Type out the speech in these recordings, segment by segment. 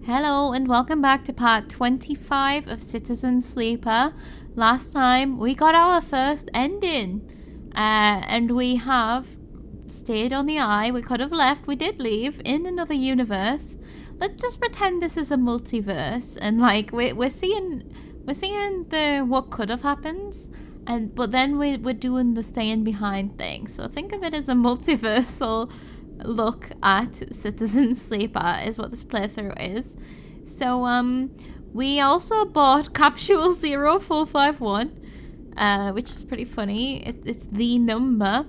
Hello and welcome back to part 25 of Citizen Sleeper. Last time we got our first ending and we have stayed on the eye. We could have left, we did leave in another universe. Let's just pretend this is a multiverse and like we're seeing the what could have happened, but then we're doing the staying behind thing. So think of it as a multiversal look at Citizen Sleeper is what this playthrough is. So we also bought Capsule 0451, which is pretty funny. It's the number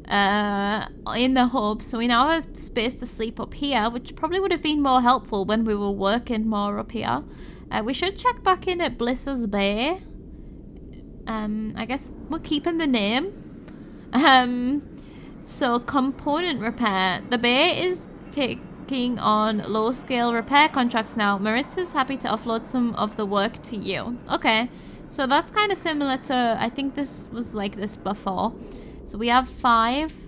in the hub, so we now have space to sleep up here, which probably would have been more helpful when we were working more up here. We should check back in at Bliss's Bay. I guess we're keeping the name. So component repair. The bay is taking on low-scale repair contracts now. Maritza's happy to offload some of the work to you. Okay, so that's kind of similar to, I think this was like this before. So we have 5, 2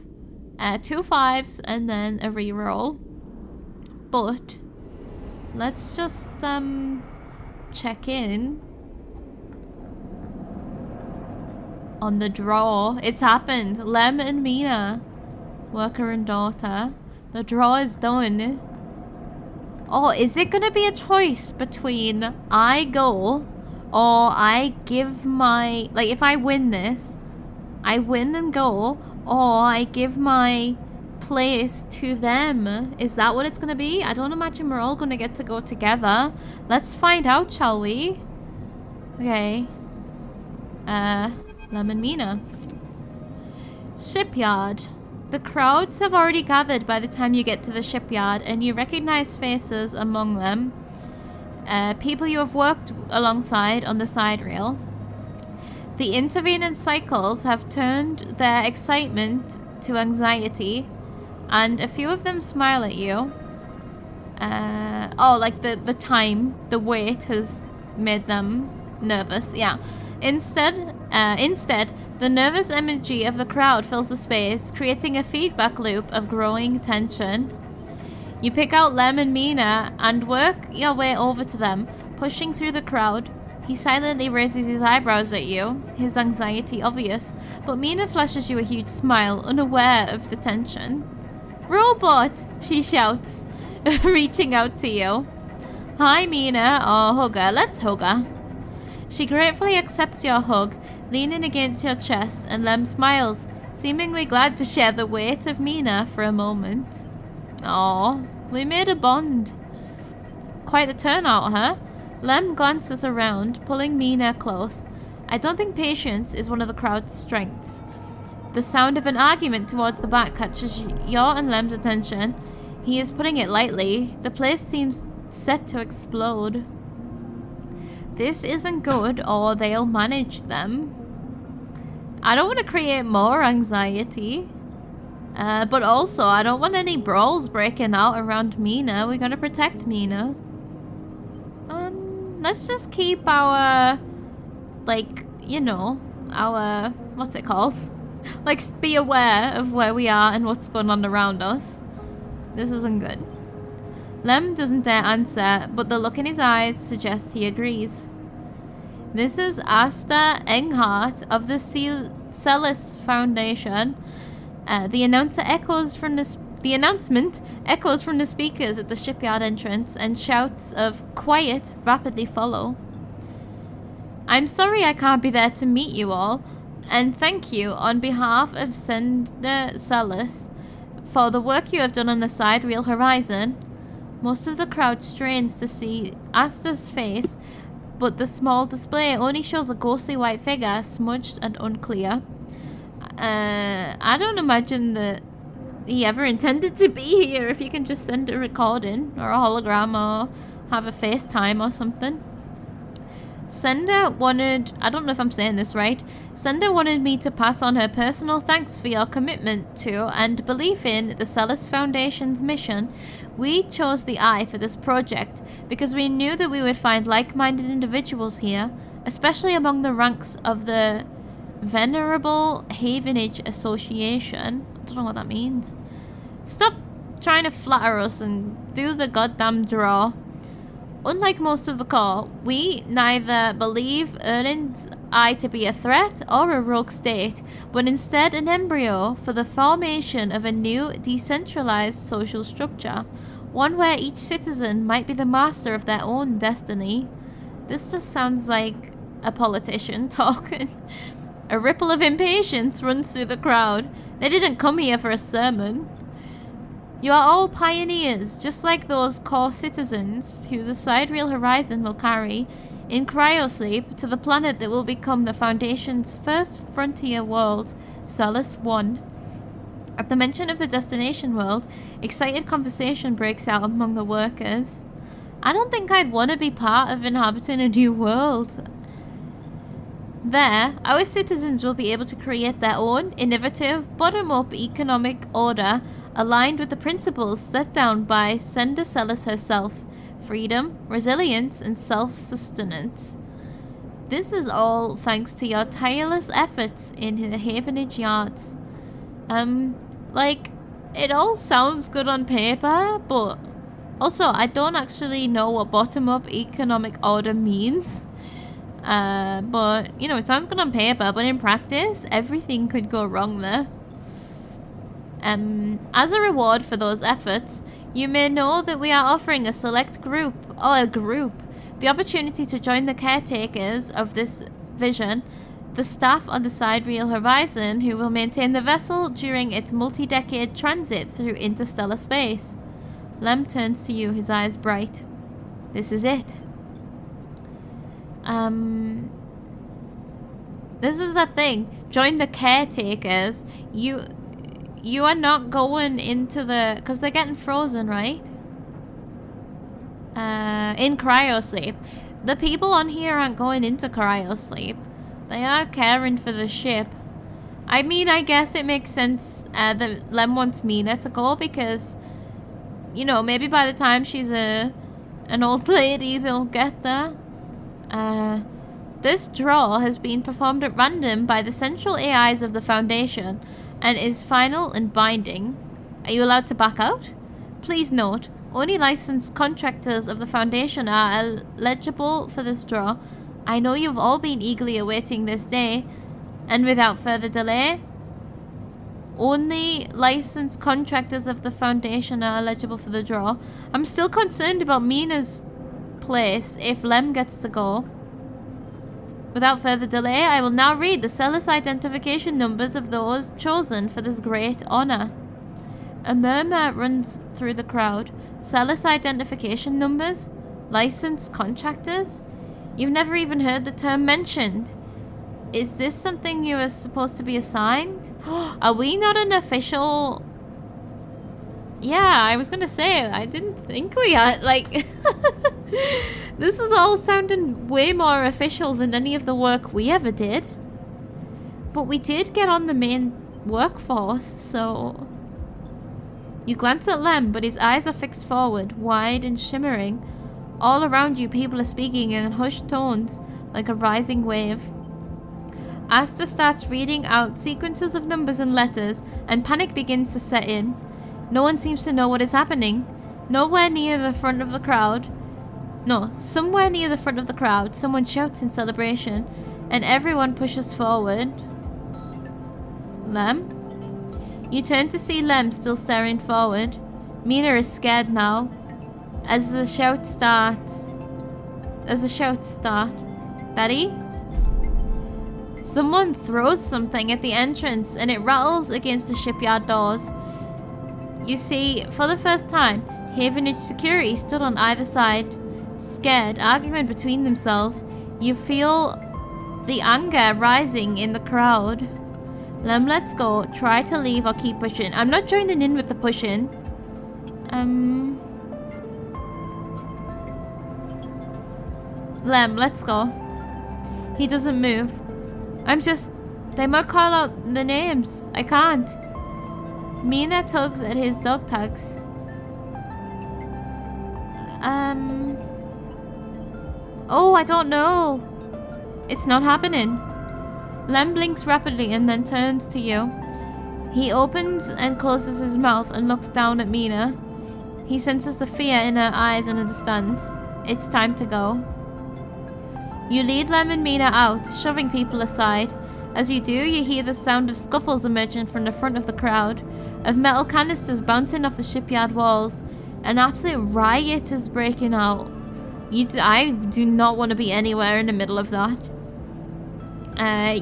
5s, and then a reroll. But let's just check in on the draw. It's happened. Lem and Mina, worker and daughter. The draw is done. Oh, is it gonna be a choice between I go or I give my, like, if I win this, I win and go, or I give my place to them? Is that what it's gonna be? I don't imagine we're all gonna get to go together. Let's find out, shall we? Okay. Lemon Mina. Shipyard. The crowds have already gathered by the time you get to the shipyard, and you recognize faces among them. People you have worked alongside on the side rail. The intervening cycles have turned their excitement to anxiety, and a few of them smile at you. Like the time, the wait has made them nervous, yeah. Instead, the nervous energy of the crowd fills the space, creating a feedback loop of growing tension. You pick out Lem and Mina and work your way over to them, pushing through the crowd. He silently raises his eyebrows at you, his anxiety obvious, but Mina flashes you a huge smile, unaware of the tension. "Robot!" she shouts, reaching out to you. "Hi, Mina," or hugger. Let's hug her. She gratefully accepts your hug, leaning against your chest, and Lem smiles, seemingly glad to share the weight of Mina for a moment. Aww, we made a bond. Quite the turnout, huh? Lem glances around, pulling Mina close. I don't think patience is one of the crowd's strengths. The sound of an argument towards the back catches your and Lem's attention. He is putting it lightly. The place seems set to explode. This isn't good, or they'll manage them. I don't want to create more anxiety. But also, I don't want any brawls breaking out around Mina. We're gonna protect Mina. Let's just keep our, like, you know, our, what's it called? Like, be aware of where we are and what's going on around us. This isn't good. Lem doesn't dare answer, but the look in his eyes suggests he agrees. This is Asta Enghart of the Celis Foundation. The announcement echoes from the speakers at the shipyard entrance, and shouts of "quiet" rapidly follow. I'm sorry I can't be there to meet you all, and thank you on behalf of Sender Celis for the work you have done on the side real horizon. Most of the crowd strains to see Asta's face, but the small display only shows a ghostly white figure, smudged and unclear. I don't imagine that he ever intended to be here. If you can just send a recording or a hologram or have a FaceTime or something. Sender wanted, I don't know if I'm saying this right, Sender wanted me to pass on her personal thanks for your commitment to and belief in the Celis Foundation's mission. We chose the Eye for this project because we knew that we would find like-minded individuals here, especially among the ranks of the Venerable Havenage Association. I don't know what that means. Stop trying to flatter us and do the goddamn draw. Unlike most of the core, we neither believe Erlin's eye to be a threat or a rogue state, but instead an embryo for the formation of a new decentralized social structure, one where each citizen might be the master of their own destiny. This just sounds like a politician talking. A ripple of impatience runs through the crowd. They didn't come here for a sermon. You are all pioneers, just like those core citizens who the sidereal horizon will carry in cryosleep to the planet that will become the Foundation's first frontier world, Salus 1. At the mention of the destination world, excited conversation breaks out among the workers. I don't think I'd want to be part of inhabiting a new world. There, our citizens will be able to create their own innovative, bottom-up economic order aligned with the principles set down by Sender Celis herself: freedom, resilience, and self-sustenance. This is all thanks to your tireless efforts in the Havenage Yards. It all sounds good on paper, but also I don't actually know what bottom-up economic order means. But, it sounds good on paper, but in practice, everything could go wrong there. As a reward for those efforts, you may know that we are offering a select group, the opportunity to join the caretakers of this vision, the staff on the sidereal horizon who will maintain the vessel during its multi-decade transit through interstellar space. Lem turns to you, his eyes bright. This is it. This is the thing. Join the caretakers. You are not going into the... Because they're getting frozen, right? In cryosleep. The people on here aren't going into cryosleep. They are caring for the ship. I mean, I guess it makes sense that Lem wants Mina to go because, maybe by the time she's an old lady, they'll get there. This draw has been performed at random by the central AIs of the Foundation and is final and binding. Are you allowed to back out? Please note, only licensed contractors of the Foundation are eligible for this draw. I know you've all been eagerly awaiting this day, and without further delay, only licensed contractors of the Foundation are eligible for the draw. I'm still concerned about Mina's place if Lem gets to go. Without further delay, I will now read the Celis identification numbers of those chosen for this great honor. A murmur runs through the crowd. Celis identification numbers? Licensed contractors? You've never even heard the term mentioned. Is this something you are supposed to be assigned? Are we not an official... Yeah, I was gonna say, I didn't think we had, This is all sounding way more official than any of the work we ever did. But we did get on the main workforce, so... You glance at Lem, but his eyes are fixed forward, wide and shimmering. All around you, people are speaking in hushed tones, like a rising wave. Asta starts reading out sequences of numbers and letters, and panic begins to set in. No one seems to know what is happening. Somewhere near the front of the crowd, someone shouts in celebration, and everyone pushes forward. Lem? You turn to see Lem still staring forward. Mina is scared now. As the shouts start. Daddy? Someone throws something at the entrance and it rattles against the shipyard doors. You see, for the first time, Havenage security stood on either side, scared, arguing between themselves. You feel the anger rising in the crowd. Lem, let's go. Try to leave or keep pushing. I'm not joining in with the pushing. Lem, let's go. He doesn't move. They might call out the names. I can't. Mina tugs at his dog tags. Oh, I don't know. It's not happening. Lem blinks rapidly and then turns to you. He opens and closes his mouth and looks down at Mina. He senses the fear in her eyes and understands. It's time to go. You lead Lem and Mina out, shoving people aside. As you do, you hear the sound of scuffles emerging from the front of the crowd, of metal canisters bouncing off the shipyard walls. An absolute riot is breaking out. I do not want to be anywhere in the middle of that.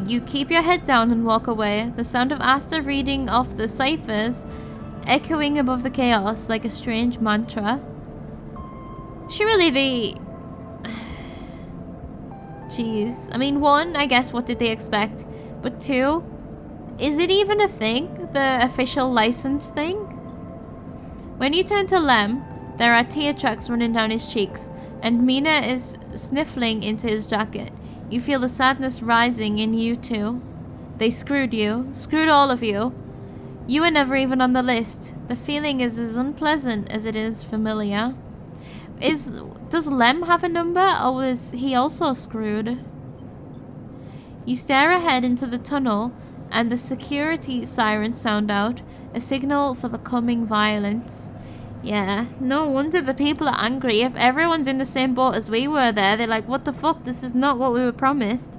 You keep your head down and walk away, the sound of Asta reading off the ciphers echoing above the chaos like a strange mantra. Surely they... Jeez. I mean, one, I guess, what did they expect? But two, is it even a thing? The official license thing? When you turn to Lem, there are tear tracks running down his cheeks, and Mina is sniffling into his jacket. You feel the sadness rising in you too. They screwed you. Screwed all of you. You were never even on the list. The feeling is as unpleasant as it is familiar. Does Lem have a number, or was he also screwed? You stare ahead into the tunnel, and the security sirens sound out, a signal for the coming violence. Yeah, no wonder the people are angry. If everyone's in the same boat as we were there, they're like, what the fuck, this is not what we were promised.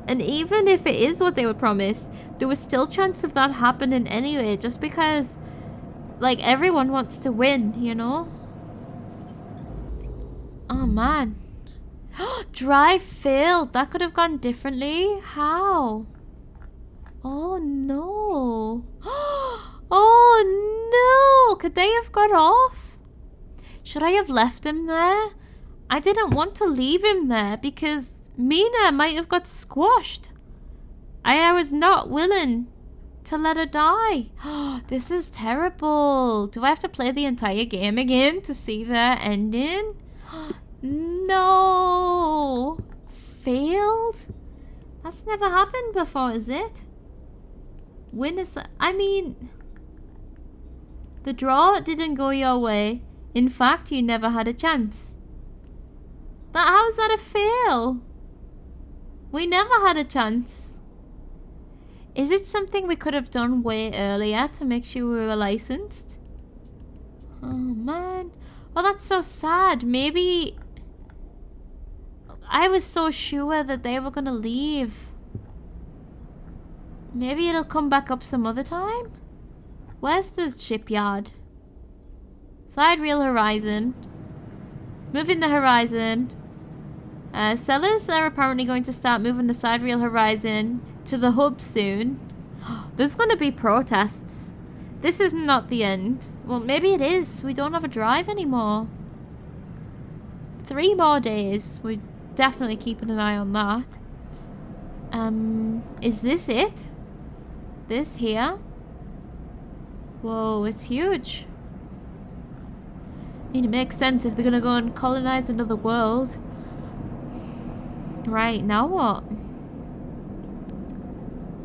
And even if it is what they were promised, there was still chance of that happening anyway, just because, like, everyone wants to win, you know? Oh man. Drive failed. That could have gone differently. How? Oh no. Oh no. Could they have got off? Should I have left him there? I didn't want to leave him there because Mina might have got squashed. I was not willing to let her die. This is terrible. Do I have to play the entire game again to see their ending? No. Failed? That's never happened before, is it? I mean, the draw didn't go your way. In fact, you never had a chance. How's that a fail? We never had a chance. Is it something we could have done way earlier to make sure we were licensed? Oh man. Oh, that's so sad. Maybe I was so sure that they were gonna leave. Maybe it'll come back up some other time? Where's the shipyard? Side reel horizon. Moving the horizon. Sellers are apparently going to start moving the side reel horizon to the hub soon. There's gonna be protests. This is not the end. Well, maybe it is. We don't have a drive anymore. 3 more days. We're definitely keeping an eye on that. Is this it? This here? Whoa, it's huge. I mean, it makes sense if they're gonna go and colonize another world. Right, now what?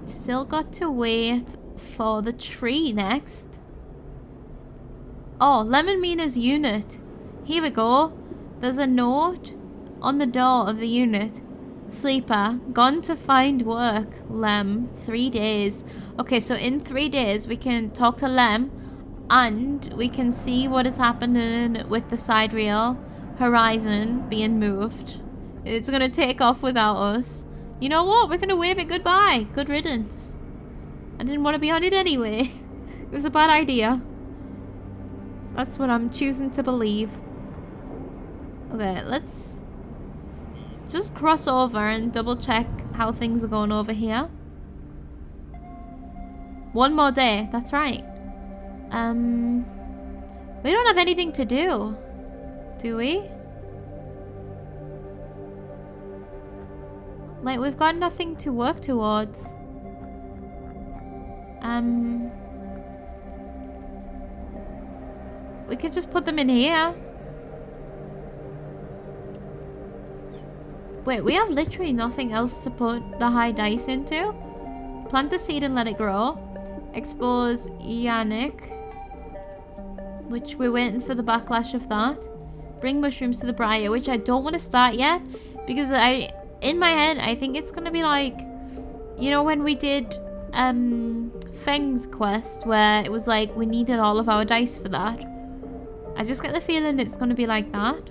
Still got to wait for the tree next. Oh, Lemon Mina's unit. Here we go. There's a note on the door of the unit. Sleeper, gone to find work. Lem, 3 days. Okay, so in 3 days we can talk to Lem and we can see what is happening with the side reel horizon being moved. It's gonna take off without us. You know what? We're gonna wave it goodbye. Good riddance. I didn't want to be on it anyway. It was a bad idea. That's what I'm choosing to believe. Okay, let's just cross over and double check how things are going over here. 1 more day, that's right. We don't have anything to do we? Like, we've got nothing to work towards. We could just put them in here. Wait, we have literally nothing else to put the high dice into. Plant a seed and let it grow. Expose Yannick, which we're waiting for the backlash of that. Bring mushrooms to the briar, which I don't want to start yet because in my head I think it's gonna be like, you know, when we did Feng's quest where it was like we needed all of our dice for that. I just get the feeling it's gonna be like that.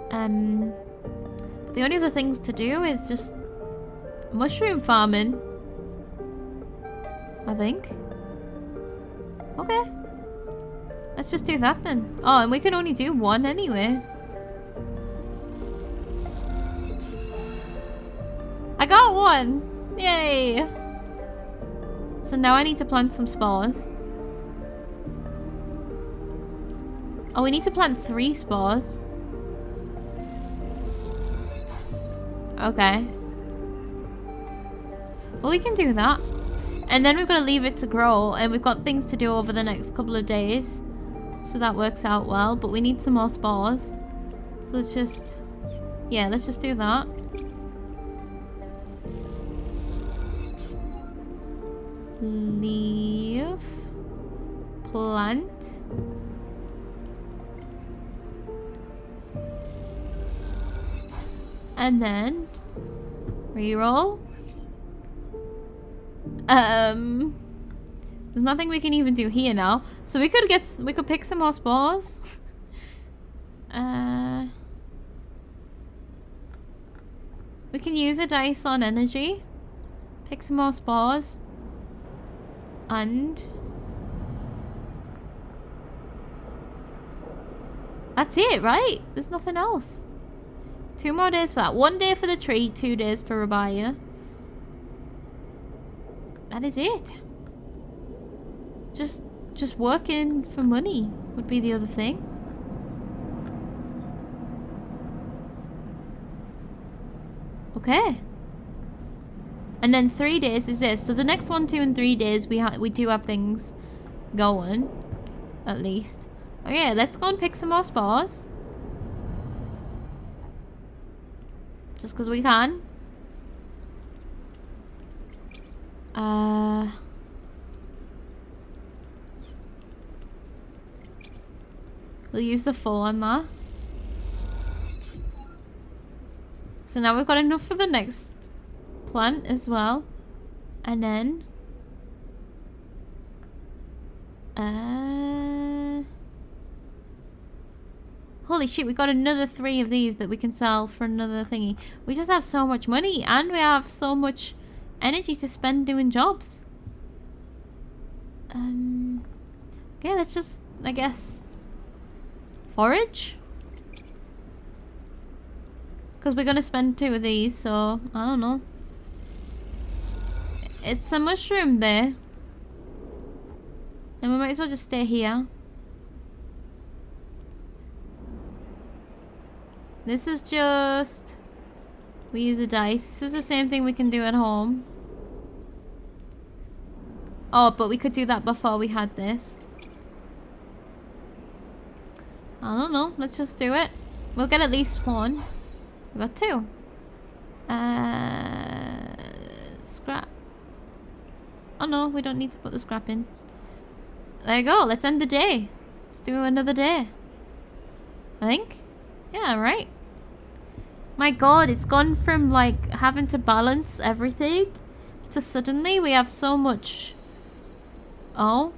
But the only other things to do is just mushroom farming, I think. Okay. Let's just do that then. Oh, and we can only do one anyway. I got one! Yay! So now I need to plant some spores. Oh, we need to plant 3 spores. Okay. Well, we can do that. And then we've got to leave it to grow, and we've got things to do over the next couple of days. So that works out well, but we need some more spores. So let's just... yeah, let's just do that. Leave. Plant. And then... reroll. There's nothing we can even do here now. So we could pick some more spores. We can use a dice on energy. Pick some more spores. And that's it, right? There's nothing else. 2 more days for that. 1 day for the tree, 2 days for Rabaya. That is it. Just working for money would be the other thing. Okay. And then 3 days is this. So the next 1, 2, and 3 days we do have things going, at least. Okay, let's go and pick some more spores. Just because we can. We'll use the full on that. So now we've got enough for the next plant as well. And then holy shit, we got another 3 of these that we can sell for another thingy. We just have so much money, and we have so much energy to spend doing jobs. Okay, let's just, I guess, forage. Because we're gonna spend 2 of these, so I don't know. It's a mushroom there. And we might as well just stay here. This is just... we use a dice. This is the same thing we can do at home. Oh, but we could do that before we had this. I don't know. Let's just do it. We'll get at least 1. We got 2. Scrap. Oh no, we don't need to put the scrap in. There you go. Let's end the day. Let's do another day. I think. Yeah, right. My god, it's gone from like having to balance everything to suddenly we have so much. Oh.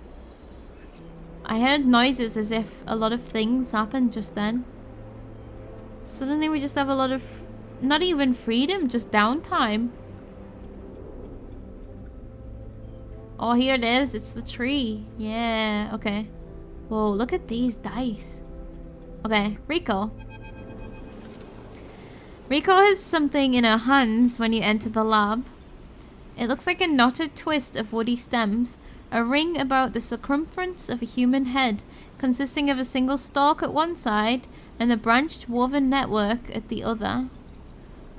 I heard noises as if a lot of things happened just then. Suddenly we just have a lot of, not even freedom, just downtime. Oh, here it is. It's the tree. Yeah, okay. Whoa, look at these dice. Okay, Rico. Rico has something in her hands when you enter the lab. It looks like a knotted twist of woody stems, a ring about the circumference of a human head, consisting of a single stalk at one side and a branched woven network at the other.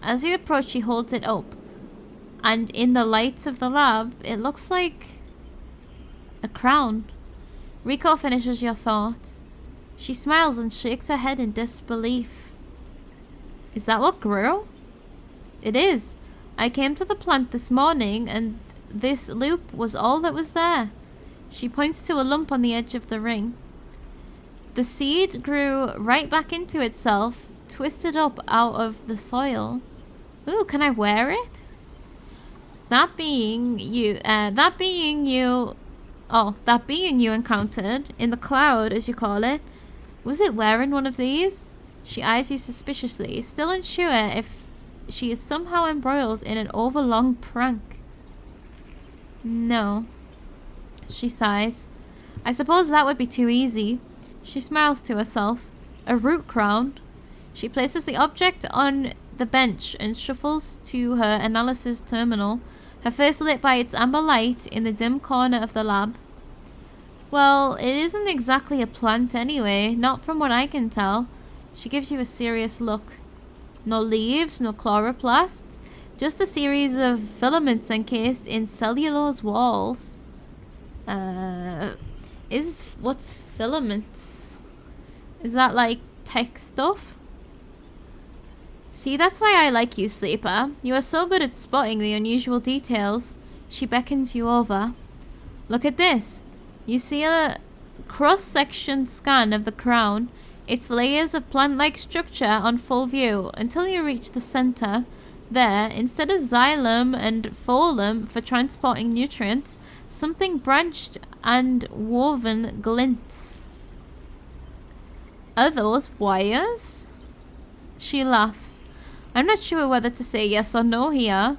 As you approach, she holds it up, and in the lights of the lab, it looks like a crown. Rico finishes your thoughts. She smiles and shakes her head in disbelief. Is that what grew? It is. I came to the plant this morning and this loop was all that was there. She points to a lump on the edge of the ring. The seed grew right back into itself, twisted up out of the soil. Ooh, can I wear it? That being you encountered in the cloud, as you call it, was it wearing one of these? She eyes you suspiciously, still unsure if she is somehow embroiled in an overlong prank. No. She sighs. I suppose that would be too easy. She smiles to herself. A root crown. She places the object on the bench and shuffles to her analysis terminal, her face lit by its amber light in the dim corner of the lab. Well, it isn't exactly a plant anyway, not from what I can tell. She gives you a serious look. No leaves, no chloroplasts, just a series of filaments encased in cellulose walls. What's filaments? Is that like tech stuff? See, that's why I like you, Sleeper. You are so good at spotting the unusual details. She beckons you over. Look at this. You see a cross-section scan of the crown, its layers of plant-like structure on full view, until you reach the center. There, instead of xylem and phloem for transporting nutrients, something branched and woven glints. Are those wires? She laughs. I'm not sure whether to say yes or no here.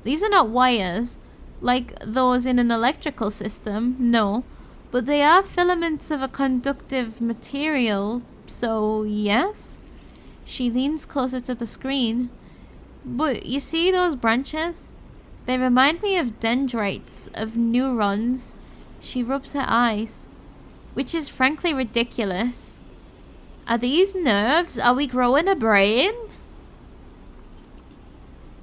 These are not wires, like those in an electrical system, no. But they are filaments of a conductive material, so yes? She leans closer to the screen. But you see those branches? They remind me of dendrites, of neurons. She rubs her eyes. Which is frankly ridiculous. Are these nerves? Are we growing a brain?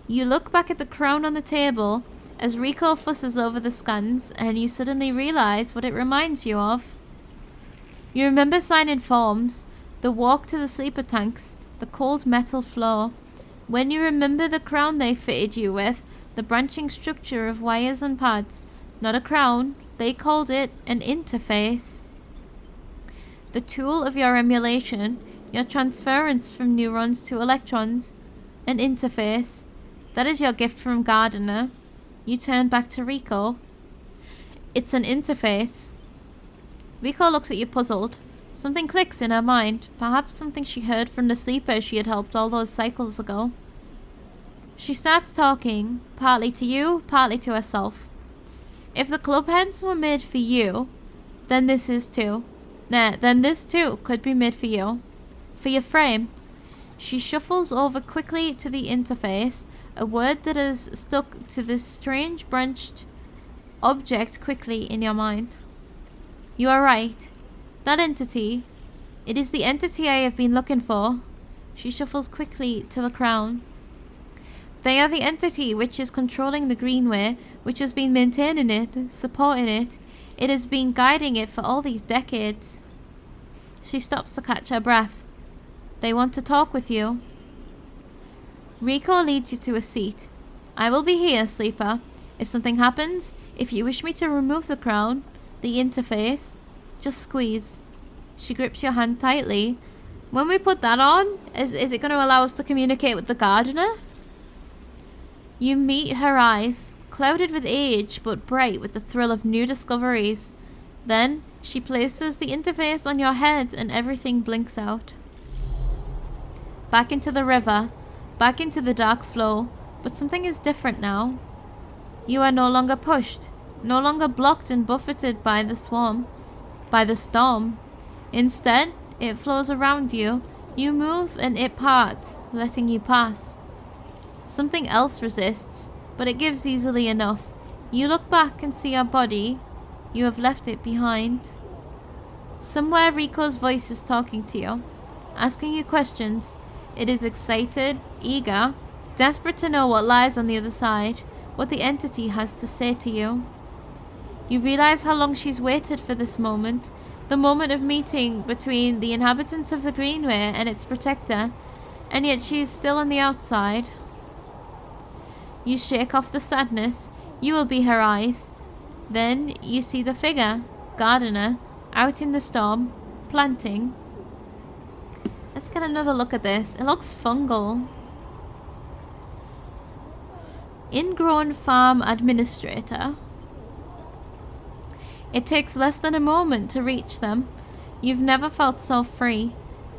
You look back at the crown on the table as Rico fusses over the scans, and you suddenly realize what it reminds you of. You remember signing forms, the walk to the sleeper tanks, the cold metal floor. When you remember the crown they fitted you with, the branching structure of wires and pads. Not a crown, they called it an interface. The tool of your emulation, your transference from neurons to electrons, an interface. That is your gift from Gardner. You turn back to Rico. It's an interface. Rico looks at you puzzled. Something clicks in her mind. Perhaps something she heard from the sleeper she had helped all those cycles ago. She starts talking, partly to you, partly to herself. If the club heads were made for you, then this is too. Then this too could be made for you. For your frame. She shuffles over quickly to the interface, a word that has stuck to this strange branched object quickly in your mind. You are right. That entity. It is the entity I have been looking for. She shuffles quickly to the crown. They are the entity which is controlling the Greenway, which has been maintaining it, supporting it. It has been guiding it for all these decades. She stops to catch her breath. They want to talk with you. Rico leads you to a seat. I will be here, Sleeper. If something happens, if you wish me to remove the crown, the interface, just squeeze. She grips your hand tightly. When we put that on, is it going to allow us to communicate with the gardener? You meet her eyes, clouded with age but bright with the thrill of new discoveries. Then she places the interface on your head and everything blinks out. Back into the river, back into the dark flow, but something is different now. You are no longer pushed, no longer blocked and buffeted by the storm. Instead, it flows around you. You move and it parts, letting you pass. Something else resists, but it gives easily enough. You look back and see your body. You have left it behind. Somewhere Rico's voice is talking to you, asking you questions. It is excited, eager, desperate to know what lies on the other side, what the entity has to say to you. You realize how long she's waited for this moment, the moment of meeting between the inhabitants of the Greenway and its protector, and yet she is still on the outside. You shake off the sadness. You will be her eyes. Then you see the figure, Gardner, out in the storm, planting. Let's get another look at this. It looks fungal. Ingrown farm administrator. It takes less than a moment to reach them. You've never felt so free.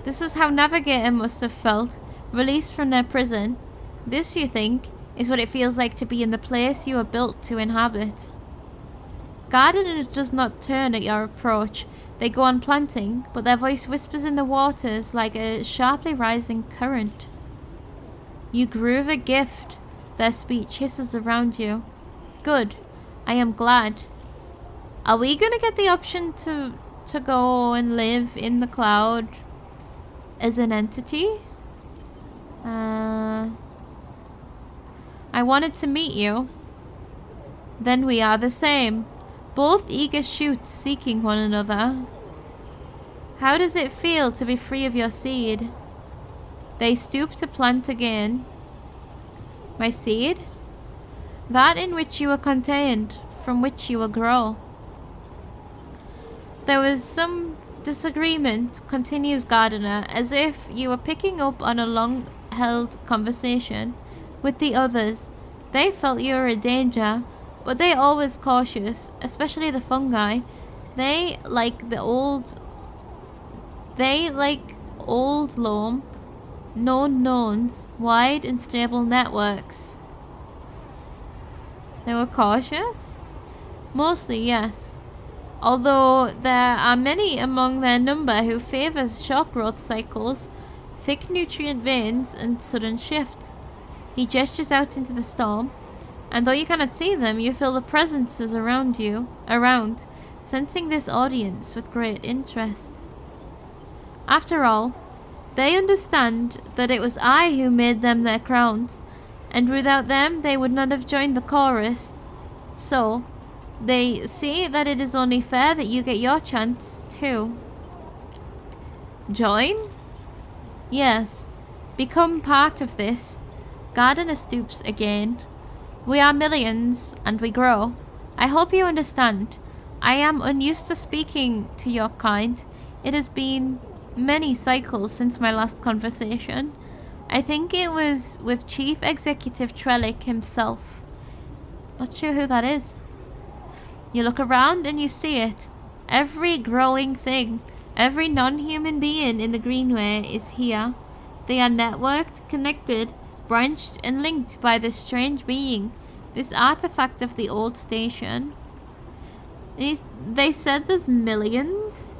This is how Navigator must have felt, released from their prison. This, you think, is what it feels like to be in the place you were built to inhabit. Gardener does not turn at your approach. They go on planting, but their voice whispers in the waters like a sharply rising current. You groove a gift. Their speech hisses around you. Good. I am glad. Are we gonna get the option to go and live in the cloud as an entity? I wanted to meet you. Then we are the same. Both eager shoots seeking one another. How does it feel to be free of your seed? They stoop to plant again. My seed? That in which you were contained, from which you will grow. There was some disagreement, continues Gardener, as if you were picking up on a long-held conversation with the others. They felt you were a danger, but they always cautious, especially the fungi. They like old loam, known knowns, wide and stable networks. They were cautious? Mostly, yes. Although there are many among their number who favours short growth cycles, thick nutrient veins, and sudden shifts. He gestures out into the storm, and though you cannot see them, you feel the presences around, sensing this audience with great interest. After all, they understand that it was I who made them their crowns, and without them they would not have joined the chorus. So, they see that it is only fair that you get your chance too. Join? Yes. Become part of this. Gardener stoops again. We are millions, and we grow. I hope you understand. I am unused to speaking to your kind. It has been many cycles since my last conversation. I think it was with Chief Executive Trellick himself. Not sure who that is. You look around and you see it. Every growing thing, every non-human being in the Greenway is here. They are networked, connected, branched and linked by this strange being, this artifact of the old station. They said there's millions?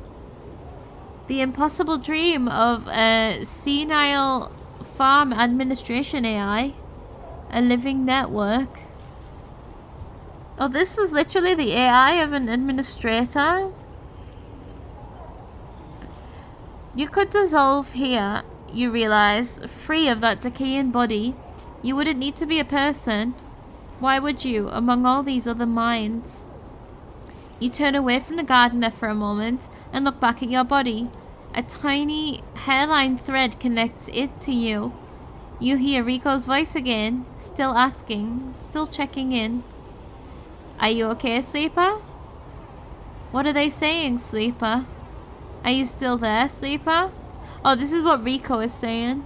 The impossible dream of a senile farm administration AI, a living network. Oh, this was literally the AI of an administrator? You could dissolve here, you realize, free of that decaying body. You wouldn't need to be a person. Why would you, among all these other minds? You turn away from the gardener for a moment and look back at your body. A tiny hairline thread connects it to you. You hear Rico's voice again, still asking, still checking in. Are you okay, Sleeper? What are they saying, Sleeper? Are you still there, Sleeper? Oh, this is what Rico is saying.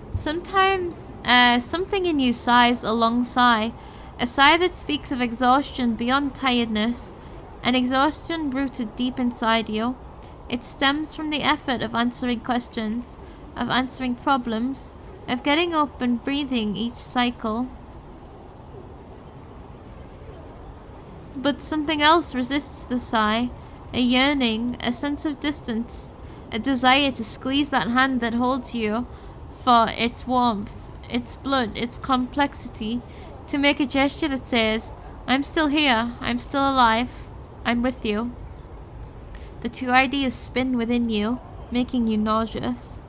Sometimes, something in you sighs a long sigh. A sigh that speaks of exhaustion beyond tiredness. An exhaustion rooted deep inside you. It stems from the effort of answering questions, of answering problems, of getting up and breathing each cycle. But something else resists the sigh. A yearning, a sense of distance, a desire to squeeze that hand that holds you for its warmth, its blood, its complexity, to make a gesture that says, I'm still here, I'm still alive, I'm with you. The two ideas spin within you, making you nauseous.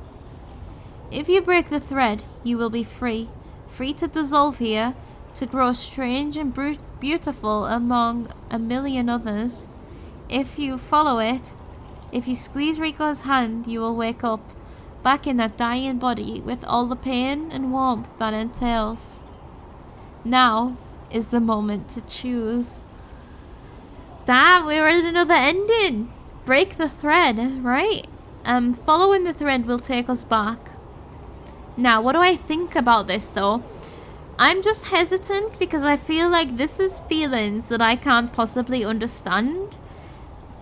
If you break the thread, you will be free, free to dissolve here, to grow strange and beautiful among a million others. If you follow it, if you squeeze Rico's hand, you will wake up, back in that dying body with all the pain and warmth that entails. Now is the moment to choose. Damn, we're at another ending. Break the thread, right? Following the thread will take us back. Now, what do I think about this though? I'm just hesitant because I feel like this is feelings that I can't possibly understand.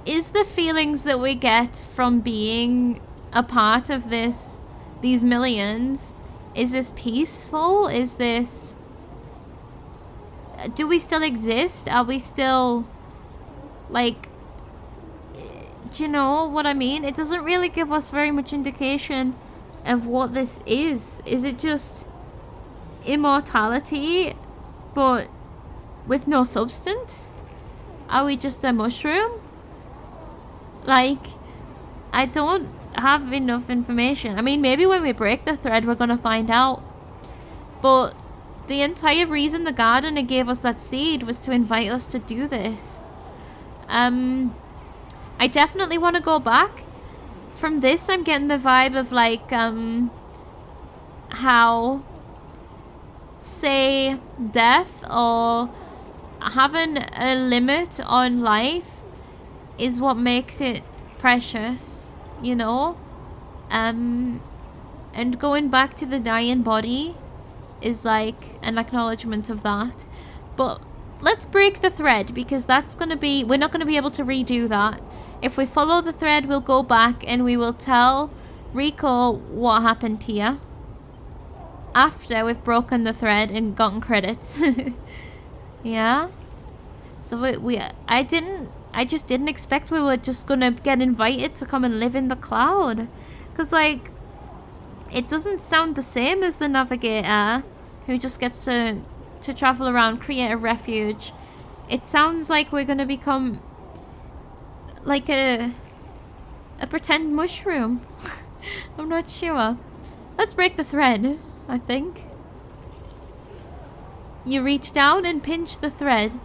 is the feelings that we get from being a part of these millions, is this peaceful? Is this... do we still exist? Are we still, like... do you know what I mean? It doesn't really give us very much indication of what this is. Is it just immortality, but with no substance? Are we just a mushroom? Like, I don't have enough information. I mean, maybe when we break the thread, we're gonna find out. But the entire reason the gardener gave us that seed was to invite us to do this. I definitely want to go back. From this, I'm getting the vibe of like, how, say, death or having a limit on life is what makes it precious, you know? And going back to the dying body is like an acknowledgement of that. But let's break the thread, because that's gonna be, we're not gonna be able to redo that. If we follow the thread, we'll go back and we will tell Rico what happened here after we've broken the thread and gotten credits. Yeah. So I just didn't expect we were just gonna get invited to come and live in the cloud, because like, it doesn't sound the same as the navigator who just gets to travel around, create a refuge. It sounds like we're gonna become like a pretend mushroom. I'm not sure. Let's break the thread, I think. You reach down and pinch the thread.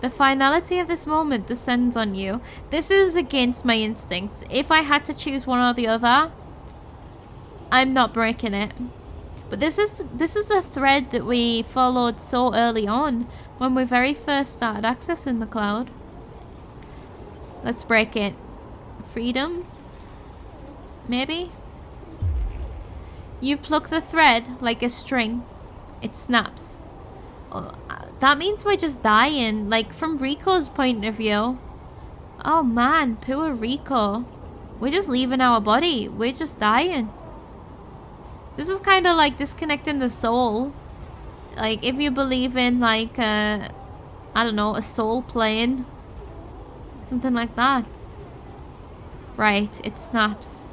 The finality of this moment descends on you. This is against my instincts. If I had to choose one or the other, I'm not breaking it. But this is the thread that we followed so early on when we very first started accessing the cloud. Let's break it. Freedom? Maybe? You pluck the thread like a string. It snaps. Oh, that means we're just dying, like from Rico's point of view. Oh man, poor Rico. We're just leaving our body. We're just dying. This is kind of like disconnecting the soul. Like if you believe in like, I don't know, a soul plane. Something like that. Right, it snaps.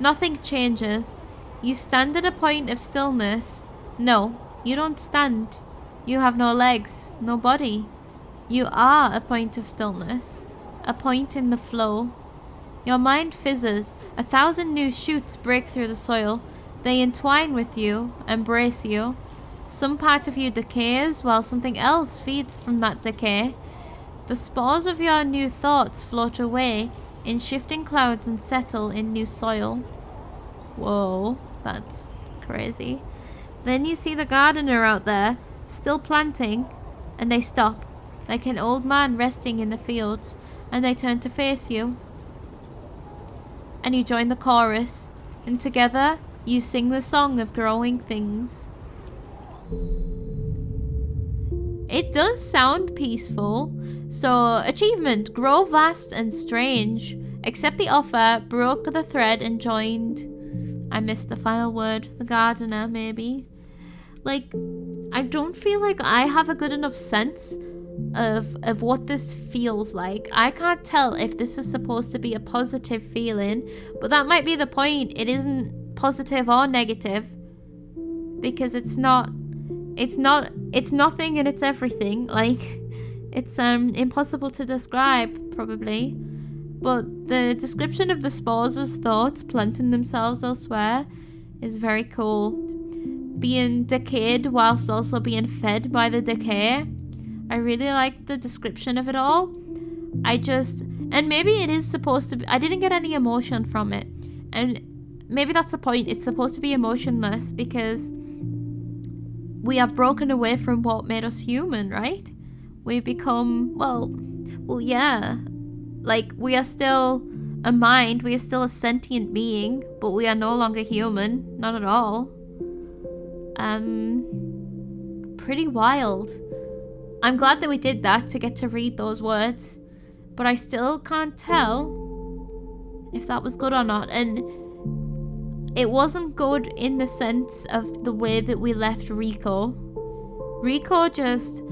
Nothing changes. You stand at a point of stillness. No, you don't stand. You have no legs, no body. You are a point of stillness. A point in the flow. Your mind fizzes. 1,000 new shoots break through the soil. They entwine with you, embrace you. Some part of you decays while something else feeds from that decay. The spores of your new thoughts float away in shifting clouds and settle in new soil. Whoa, that's crazy. Then you see the gardener out there, still planting, and they stop, like an old man resting in the fields, and they turn to face you. And you join the chorus, and together you sing the song of growing things. It does sound peaceful. So, achievement, grow vast and strange. Accept the offer, broke the thread and joined. I missed the final word. The gardener, maybe. Like, I don't feel like I have a good enough sense of what this feels like. I can't tell if this is supposed to be a positive feeling, but that might be the point. It isn't positive or negative, because it's nothing and it's everything. Like, it's impossible to describe, probably. But the description of the spores as thoughts planting themselves elsewhere is very cool. Being decayed whilst also being fed by the decay. I really like the description of it all. And maybe it is supposed to be, I didn't get any emotion from it. And maybe that's the point. It's supposed to be emotionless because we have broken away from what made us human, right? We become, well, yeah. Like, we are still a mind, we are still a sentient being, but we are no longer human. Not at all. Pretty wild. I'm glad that we did that to get to read those words. but I still can't tell if that was good or not. And it wasn't good in the sense of the way that we left Rico. Rico just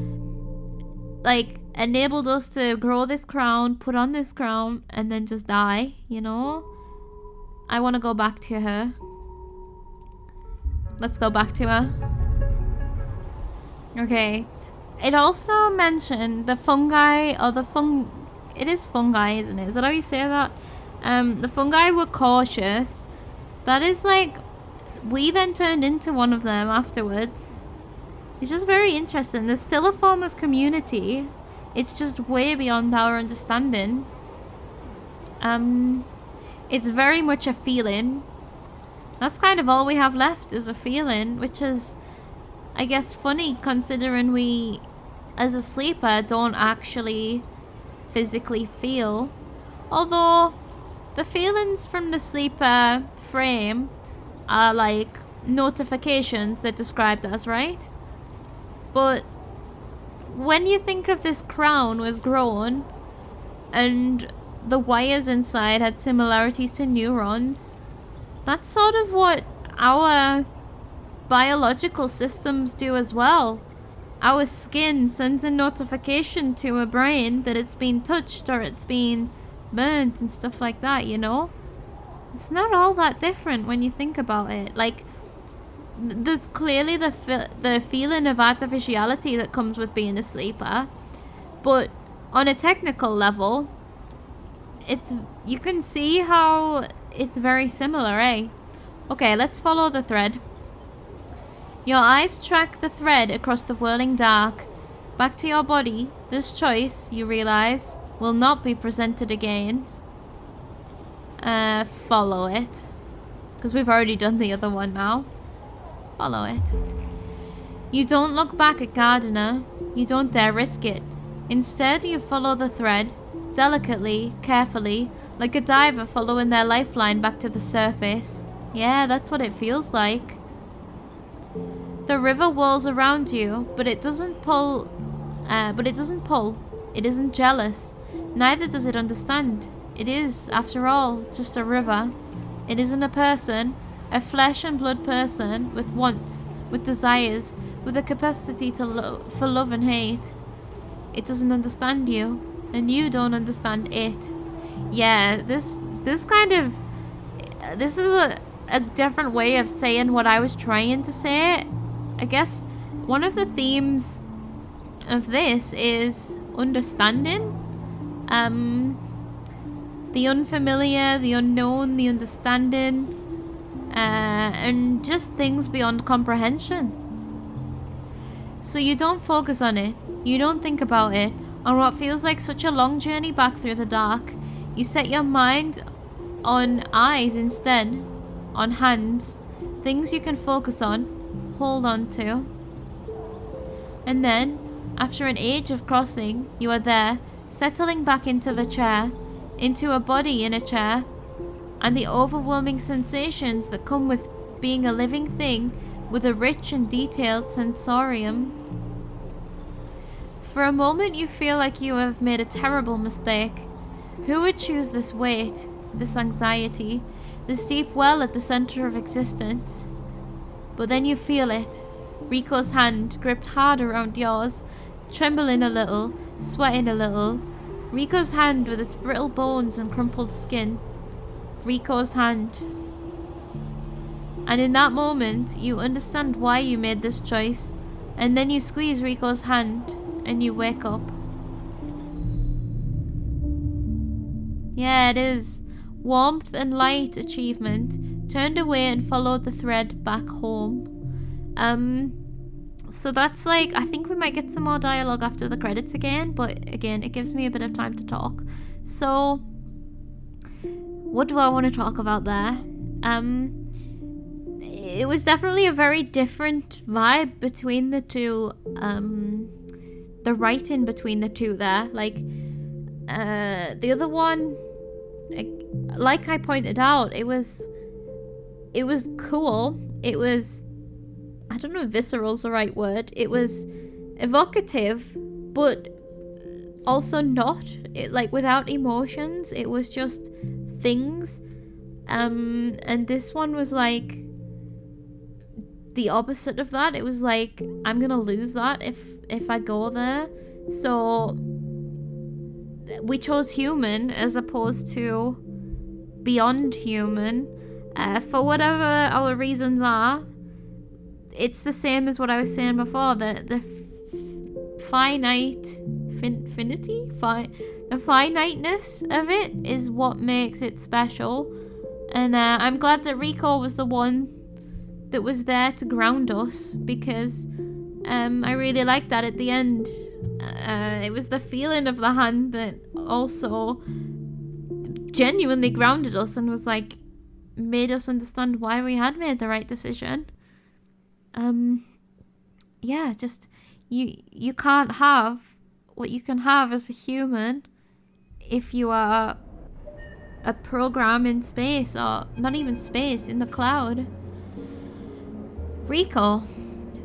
like enabled us to grow this crown, put on this crown, and then just die, you know? I want to go back to her. Let's go back to her. Okay. It also mentioned the fungi, or it is fungi, isn't it? Is that how you say that? The fungi were cautious. That is like, we then turned into one of them afterwards. It's just very interesting. There's still a form of community. It's just way beyond our understanding. It's very much a feeling. That's kind of all we have left is a feeling, which is, I guess, funny considering we, as a sleeper, don't actually physically feel. Although, the feelings from the sleeper frame are like notifications they're described as, right? But when you think of this crown was grown and the wires inside had similarities to neurons, that's sort of what our biological systems do as well. Our skin sends a notification to a brain that it's been touched or it's been burnt and stuff like that, you know? It's not all that different when you think about it. Like, there's clearly the feeling of artificiality that comes with being a sleeper, but on a technical level, you can see how it's very similar, eh? Okay, let's follow the thread. Your eyes track the thread across the whirling dark. Back to your body, this choice, you realize, will not be presented again. Follow it. Because we've already done the other one now. Follow it. You don't look back at Gardiner. You don't dare risk it. Instead, you follow the thread, delicately, carefully, like a diver following their lifeline back to the surface. Yeah, that's what it feels like. The river whirls around you, but it doesn't pull. It isn't jealous. Neither does it understand. It is, after all, just a river. It isn't a person, a flesh and blood person with wants, with desires, with a capacity for love and hate. It doesn't understand you, and you don't understand it. Yeah, this is a different way of saying what I was trying to say. I guess one of the themes of this is understanding. The unfamiliar, the unknown, the understanding, and just things beyond comprehension. So you don't focus on it, you don't think about it, on what feels like such a long journey back through the dark. You set your mind on eyes instead, on hands, things you can focus on, hold on to. And then, after an age of crossing, you are there, settling back into the chair, into a body in a chair, and the overwhelming sensations that come with being a living thing with a rich and detailed sensorium. For a moment you feel like you have made a terrible mistake. Who would choose this weight, this anxiety, this deep well at the center of existence? But then you feel it. Rico's hand gripped hard around yours, trembling a little, sweating a little. Rico's hand with its brittle bones and crumpled skin. Rico's hand. And in that moment, you understand why you made this choice, and then you squeeze Rico's hand, and you wake up. Yeah, it is. Warmth and light achievement. Turned away and followed the thread back home. So that's like, I think we might get some more dialogue after the credits again, but again, it gives me a bit of time to talk. So, what do I want to talk about there? It was definitely a very different vibe between the two, the writing between the two there. Like, the other one, like I pointed out, it was cool. It was, I don't know if visceral is the right word. It was evocative, but also not. Like, without emotions. It was just things. And this one was like the opposite of that. It was like, I'm gonna lose that if I go there. So we chose human as opposed to beyond human. For whatever our reasons are, it's the same as what I was saying before. The finiteness of it is what makes it special. And I'm glad that Rico was the one that was there to ground us, because I really liked that at the end. It was the feeling of the hand that also genuinely grounded us and was like, made us understand why we had made the right decision. Yeah, just you can't have what you can have as a human if you are a program in space, or not even space, in the cloud. Rico,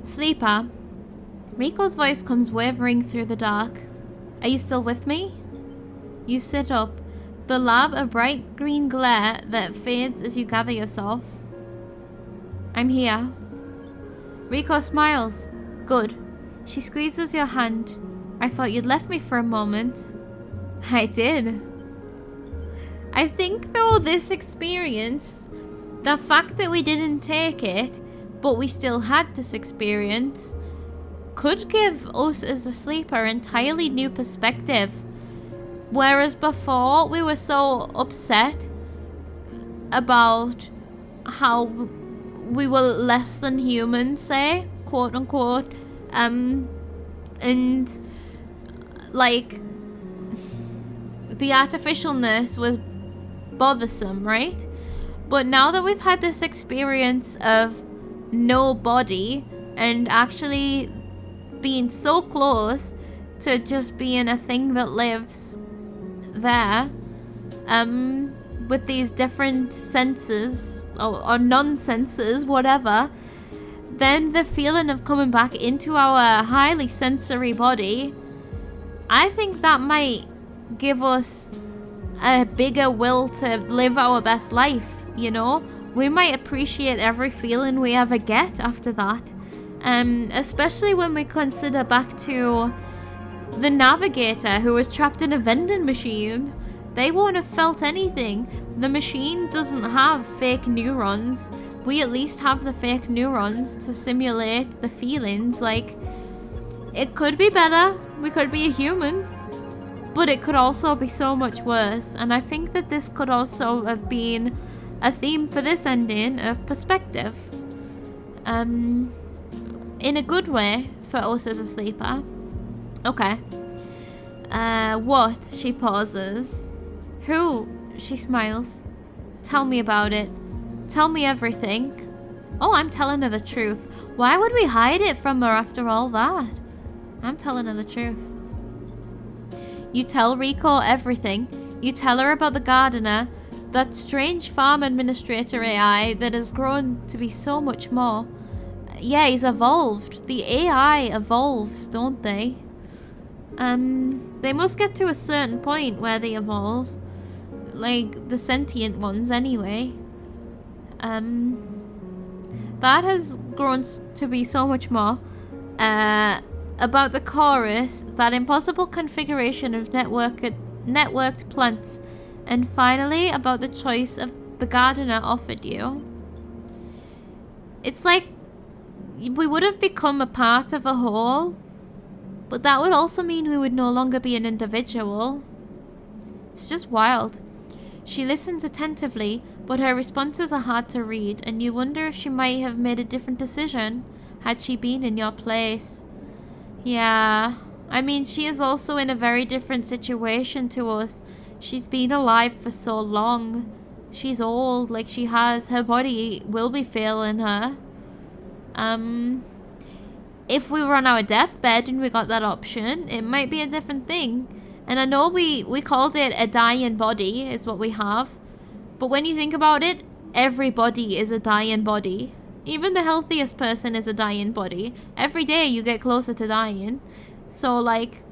sleeper. Rico's voice comes wavering through the dark. Are you still with me? You sit up, the lab a bright green glare that fades as you gather yourself. I'm here. Rico smiles. Good. She squeezes your hand. I thought you'd left me for a moment. I did. I think, though, this experience, the fact that we didn't take it, but we still had this experience, could give us as a sleeper an entirely new perspective. Whereas before, we were so upset about how we were less than human, say, quote unquote, and like the artificialness was bothersome, right? But now that we've had this experience of no body and actually being so close to just being a thing that lives there, with these different senses or non-senses, whatever, then the feeling of coming back into our highly sensory body, I think that might give us a bigger will to live our best life, you know? We might appreciate every feeling we ever get after that. Especially when we consider back to the navigator who was trapped in a vending machine. They won't have felt anything. The machine doesn't have fake neurons. We at least have the fake neurons to simulate the feelings. Like, it could be better. We could be a human. But it could also be so much worse. And I think that this could also have been a theme for this ending of perspective. In a good way for us as a sleeper. Okay. What? She pauses. Who? She smiles. Tell me about it. Tell me everything. Oh, I'm telling her the truth. Why would we hide it from her after all that? I'm telling her the truth. You tell Rico everything. You tell her about the gardener, that strange farm administrator AI that has grown to be so much more. Yeah, he's evolved. The AI evolves, don't they? They must get to a certain point where they evolve. Like, the sentient ones, anyway. That has grown to be so much more. About the chorus, that impossible configuration of networked plants. And finally, about the choice of the gardener offered you. It's like we would have become a part of a whole, but that would also mean we would no longer be an individual. It's just wild. She listens attentively, but her responses are hard to read, and you wonder if she might have made a different decision had she been in your place. Yeah, I mean, she is also in a very different situation to us. She's been alive for so long. She's old, like her body will be failing her. If we were on our deathbed and we got that option, it might be a different thing. And I know we called it a dying body, is what we have. But when you think about it, every body is a dying body. Even the healthiest person is a dying body. Every day you get closer to dying. So, like,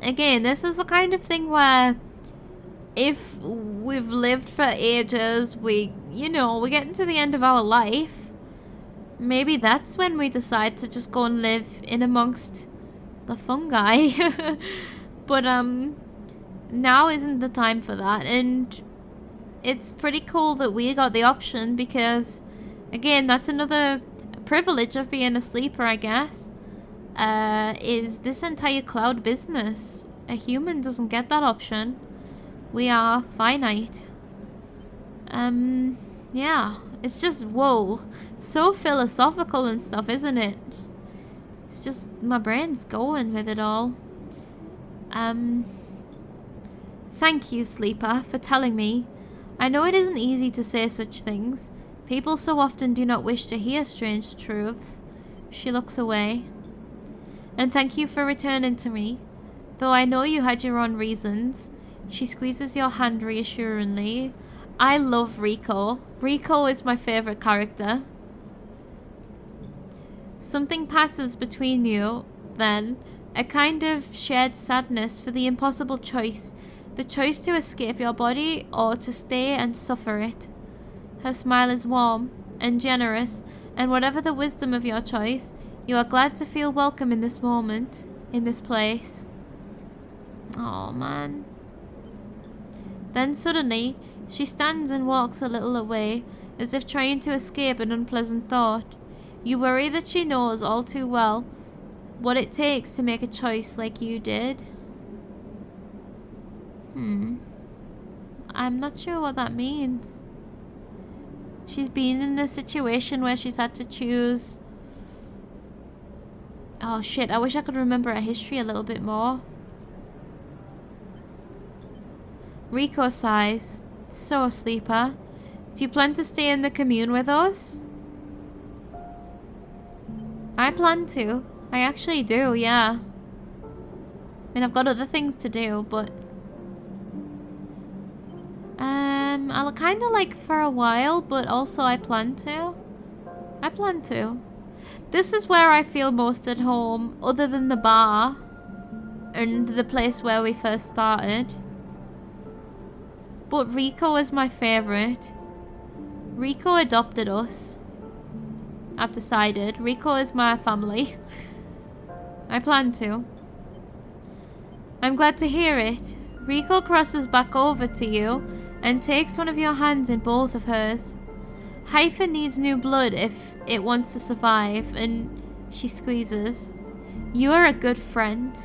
Again, this is the kind of thing where if we've lived for ages, we get into the end of our life, maybe that's when we decide to just go and live in amongst the fungi. But now isn't the time for that, and it's pretty cool that we got the option, because again, that's another privilege of being a sleeper, I guess, is this entire cloud business. A human doesn't get that option. We are finite. Yeah, it's just, whoa, so philosophical and stuff, isn't it? It's just, my brain's going with it all. Thank you, Sleeper, for telling me. I know it isn't easy to say such things. People so often do not wish to hear strange truths. She looks away. And thank you for returning to me. Though I know you had your own reasons. She squeezes your hand reassuringly. I love Rico. Rico is my favorite character. Something passes between you, then. A kind of shared sadness for the impossible choice. The choice to escape your body or to stay and suffer it. Her smile is warm and generous, and whatever the wisdom of your choice, you are glad to feel welcome in this moment, in this place. Oh man. Then suddenly, she stands and walks a little away, as if trying to escape an unpleasant thought. You worry that she knows all too well what it takes to make a choice like you did. I'm not sure what that means. She's been in a situation where she's had to choose. Oh shit, I wish I could remember her history a little bit more. Rico sighs. So, Sleeper, do you plan to stay in the commune with us? I plan to. I actually do, yeah. I mean, I've got other things to do, but I'll kind of like for a while, but also I plan to. This is where I feel most at home, other than the bar and the place where we first started. But Rico is my favorite. Rico adopted us. I've decided. Rico is my family. I plan to. I'm glad to hear it. Rico crosses back over to you and takes one of your hands in both of hers. Hyphen needs new blood if it wants to survive, and she squeezes. You are a good friend.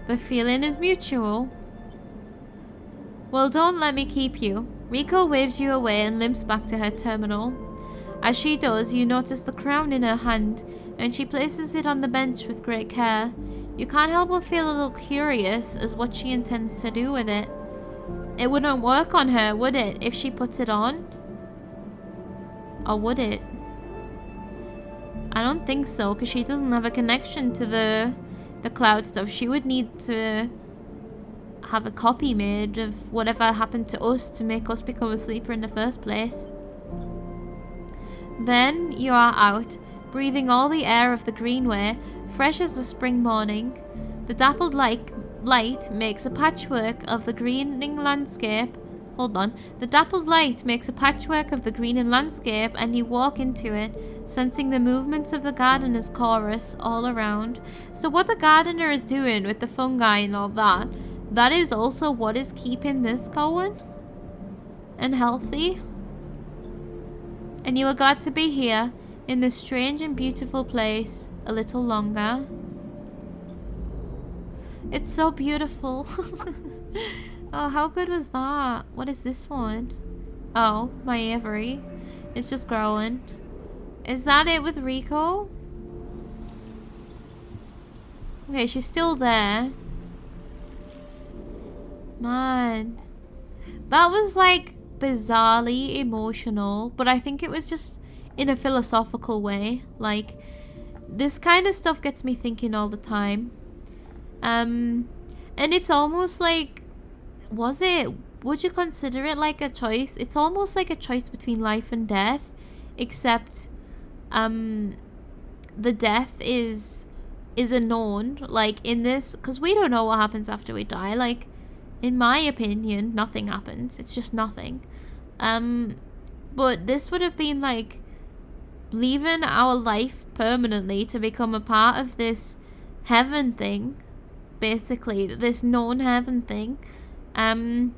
The feeling is mutual. Well, don't let me keep you. Rico waves you away and limps back to her terminal. As she does, you notice the crown in her hand, and she places it on the bench with great care. You can't help but feel a little curious as what she intends to do with it. It wouldn't work on her, would it, if she puts it on? Or would it? I don't think so, because she doesn't have a connection to the cloud stuff. She would need to have a copy made of whatever happened to us to make us become a sleeper in the first place. Then you are out, breathing all the air of the greenway, fresh as a spring morning. The dappled light makes a patchwork of the greening landscape. The dappled light makes a patchwork of the greening landscape, and you walk into it, sensing the movements of the gardener's chorus all around. So what the gardener is doing with the fungi and all that, that is also what is keeping this going and healthy. And you are glad to be here in this strange and beautiful place a little longer. It's so beautiful. Oh, how good was that? What is this one? Oh, my Avery. It's just growing. Is that it with Rico? Okay, she's still there. Man. That was like bizarrely emotional, but I think it was just in a philosophical way. Like, this kind of stuff gets me thinking all the time. And it's almost like, would you consider it like a choice? It's almost like a choice between life and death, except the death is is a known, like, in this, because we don't know what happens after we die. Like, in my opinion, nothing happens. It's just nothing. But this would have been, like, leaving our life permanently to become a part of this heaven thing, basically, this known heaven thing. And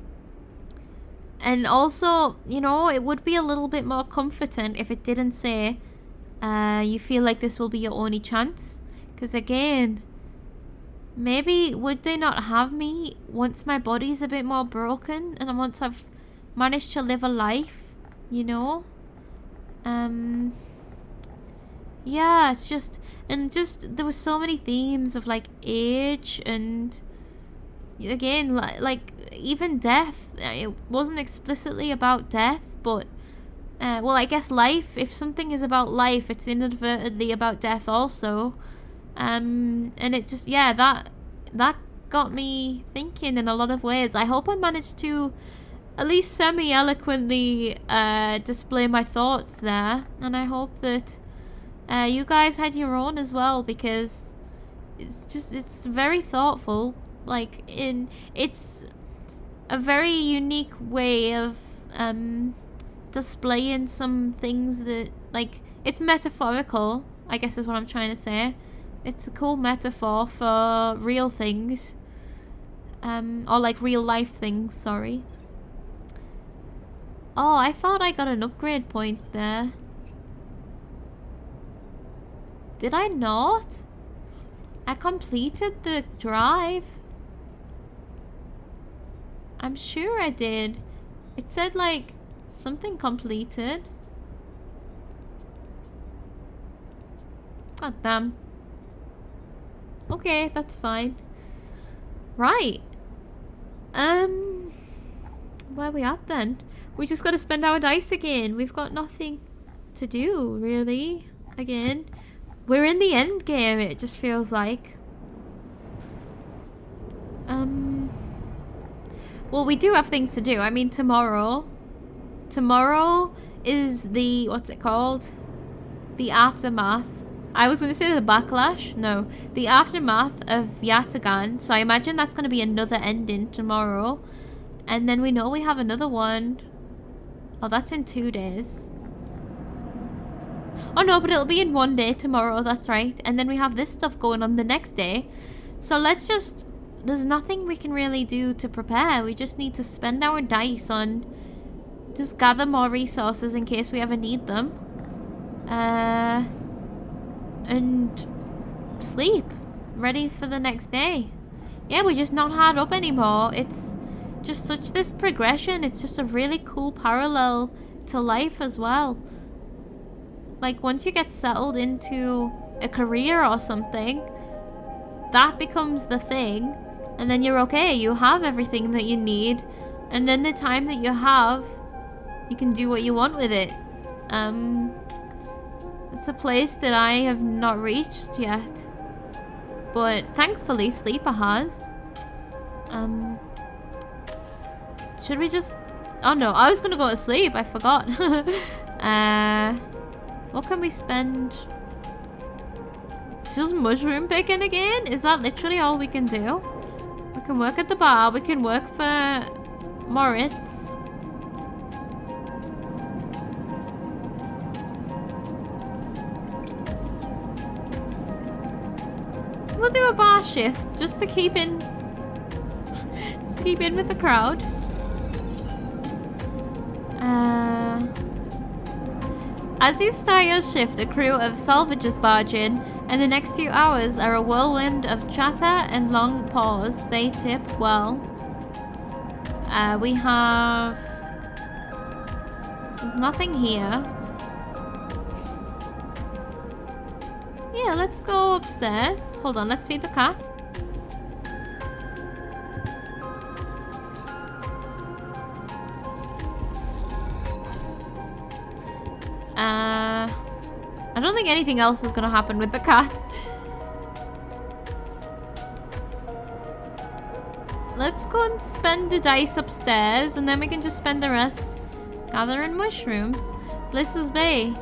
also, you know, it would be a little bit more comforting if it didn't say, you feel like this will be your only chance. Because again, maybe would they not have me once my body's a bit more broken and once I've managed to live a life, you know? Yeah, it's just, and just, there were so many themes of, like, age and, again, like even death. It wasn't explicitly about death, but, well, I guess life, if something is about life, it's inadvertently about death also. And it just, yeah, that got me thinking in a lot of ways. I hope I managed to at least semi-eloquently display my thoughts there, and I hope that you guys had your own as well, because it's very thoughtful. Like, it's a very unique way of displaying some things that, like, it's metaphorical, I guess is what I'm trying to say. It's a cool metaphor for real things. Or like real life things, sorry. Oh, I thought I got an upgrade point there. Did I not? I completed the drive. I'm sure I did. It said, like, something completed. Oh, damn. Okay, that's fine. Right. Where are we at then? We just gotta spend our dice again. We've got nothing to do, really. Again. We're in the end game, it just feels like. Well, we do have things to do. I mean, tomorrow is the, what's it called? The aftermath. I was going to say the backlash. No, the aftermath of Yatagan. So I imagine that's going to be another ending tomorrow. And then we know we have another one. Oh, that's in 2 days. Oh no, but it'll be in 1 day tomorrow, that's right. And then we have this stuff going on the next day. So let's just... There's nothing we can really do to prepare. We just need to spend our dice on... Just gather more resources in case we ever need them. And... sleep. Ready for the next day. Yeah, we're just not hard up anymore. It's just such this progression. It's just a really cool parallel to life as well. Like, once you get settled into a career or something, that becomes the thing. And then you're okay. You have everything that you need. And then the time that you have, you can do what you want with it. It's a place that I have not reached yet. But thankfully, Sleeper has. Should we just... Oh no, I was gonna go to sleep. I forgot. What can we spend? Just mushroom picking again? Is that literally all we can do? We can work at the bar. We can work for Moritz. We'll do a bar shift just to keep in... just to keep in with the crowd. As you start your shift, a crew of salvages barge in, and the next few hours are a whirlwind of chatter and long pause. They tip well. We have... There's nothing here. Yeah, let's go upstairs. Hold on, let's feed the cat. I don't think anything else is gonna happen with the cat. Let's go and spend the dice upstairs, and then we can just spend the rest gathering mushrooms. Bliss's Bay.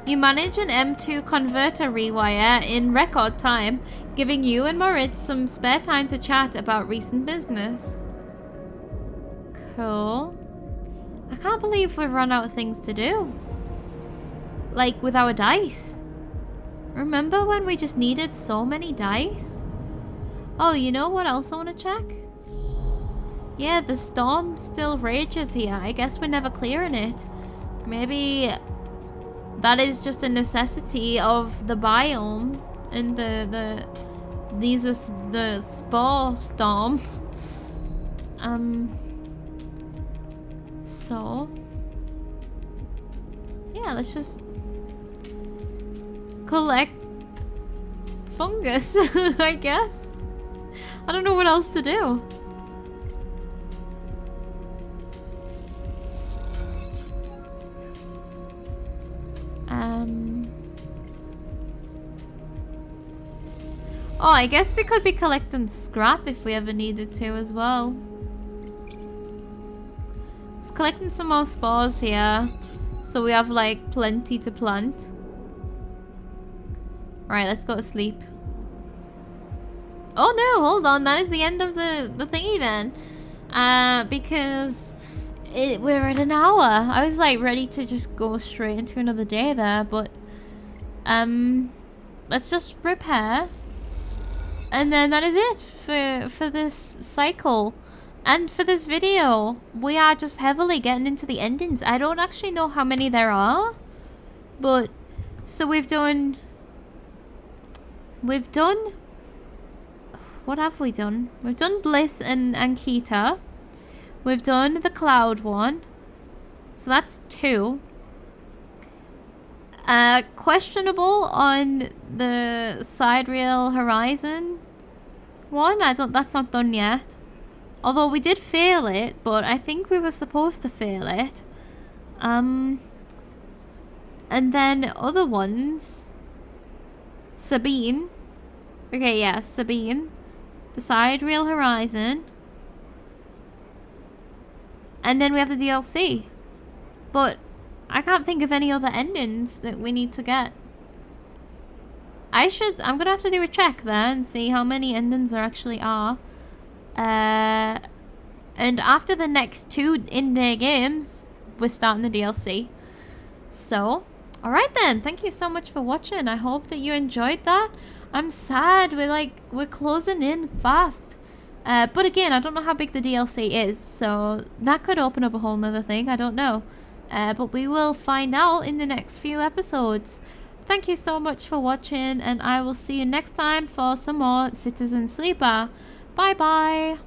You manage an M2 converter rewire in record time, giving you and Moritz some spare time to chat about recent business. Cool. I can't believe we've run out of things to do. Like, with our dice. Remember when we just needed so many dice? Oh, you know what else I want to check? Yeah, the storm still rages here. I guess we're never clearing it. Maybe that is just a necessity of the biome and the spore storm. So yeah, let's just collect fungus. I guess. I don't know what else to do. Oh, I guess we could be collecting scrap if we ever needed to as well. Just collecting some more spores here, so we have like plenty to plant. Right, let's go to sleep. Oh no, hold on, that is the end of the thingy then. Because we're at an hour. I was like ready to just go straight into another day there, but let's just repair. And then that is it for this cycle. And for this video, we are just heavily getting into the endings. I don't actually know how many there are. But, so we've done... What have we done? We've done Bliss and Ankita. We've done the Cloud one. So that's 2. Questionable on the Sidereal Horizon one. That's not done yet. Although we did fail it, but I think we were supposed to fail it. And then other ones. Sabine. Okay, yeah, Sabine. The Sidereal Horizon. And then we have the DLC. But I can't think of any other endings that we need to get. I'm gonna have to do a check there and see how many endings there actually are. And after the next 2 in-day games, we're starting the DLC. So, alright then, thank you so much for watching. I hope that you enjoyed that. I'm sad, we're closing in fast. But again, I don't know how big the DLC is, so that could open up a whole nother thing, I don't know. But we will find out in the next few episodes. Thank you so much for watching, and I will see you next time for some more Citizen Sleeper. Bye bye!